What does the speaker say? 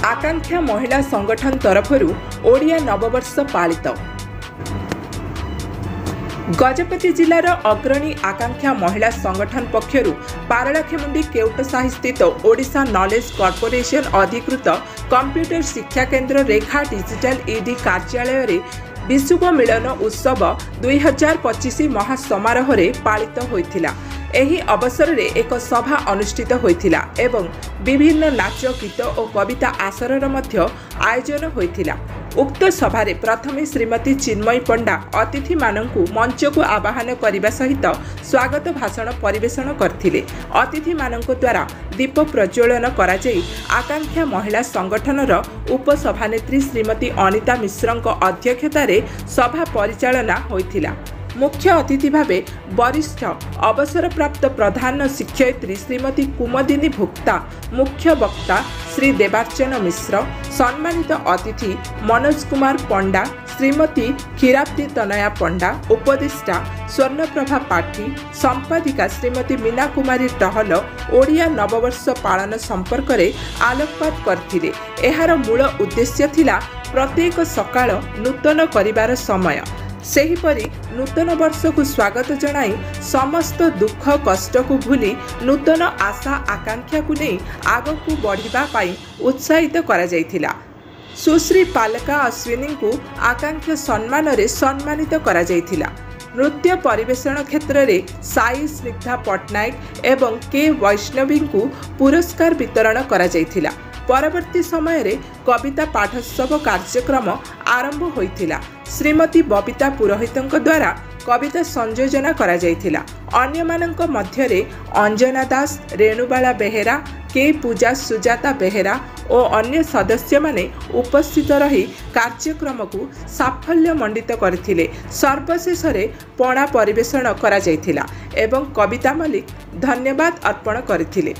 आकांक्षा महिला संगठन तरफरु ओडिया नववर्ष पालित। गजपति जिलार अग्रणी आकांक्षा महिला संगठन पक्षरु पारलाखेमुंडी केउटसाही स्थित ओडिशा नॉलेज कॉर्पोरेशन अधिकृत कंप्यूटर शिक्षा केन्द्र रेखा डिजिटल ईडी कार्यालय रे विश्व मिलन उत्सव 2025 महासमारोह रे पालित होइथिला। एही अवसर रे एक सभा अनुष्ठित होइथिला एवं विभिन्न नाच गीत और कविता आसरर मध्य आयोजन होइथिला। उक्त सभारे प्रथमे श्रीमती चिन्मयी पंडा अतिथि माननकु मंच को आवाहन करने सहित स्वागत भाषण परिवेषण करथिले। अतिथि माननक द्वारा दीप प्रज्वलन कराई आकांक्षा महिला संगठनर उपसभानेत्री श्रीमती अनिता मिश्रଙ୍କ अध्यक्षतारे सभा परिचालना होइथिला। मुख्य अतिथि भावे वरिष्ठ अवसरप्राप्त प्रधान शिक्षयित्री श्रीमती कुमदिनी भुक्ता, मुख्य वक्ता श्री देवार्चन मिश्र, सम्मानित अतिथि मनोज कुमार पंडा, श्रीमती क्षीराब्दी तनया पंडा, उपदेष्टा स्वर्णप्रभा पाठी, संपादिका श्रीमती मीना कुमारी टहल ओडिया नववर्ष पालन संपर्क में आलोकपात करथिले। एहार मूल उद्देश्य थिला प्रत्येक सकाळ नूतन करिवार समय। सेहीपरि नूतन वर्ष को स्वागत जनाई समस्त दुख कष्ट को भूली नूतन आशा आकांक्षा को नहीं आग को बढ़िबा पाई उत्साहित करा जायथिला। सुश्री पालका अश्विनी को आकांक्षा सम्मान रे सम्मानित करा जायथिला। नृत्य परिवेषण क्षेत्र में साई स्निग्धा पट्टनायक एवं के वैष्णवी को पुरस्कार वितरण करा जायथिला। परवर्ती समय रे कविता पाठोत्सव कार्यक्रम आरंभ होइथिला। श्रीमती बबिता पुरोहितଙ୍କ द्वारा कविता संयोजना करा जायथिला। अन्य माननक मध्य रे अंजना दास, रेणुबाला बेहेरा, के पूजा सुजाता बेहेरा और अन्य सदस्य माने उपस्थित रही कार्यक्रम को साफल्य मंडित करथिले। सर्वशेष रे पणा परिवेषण करा जायथिला एवं कविता मालिक धन्यवाद अर्पण करथिले।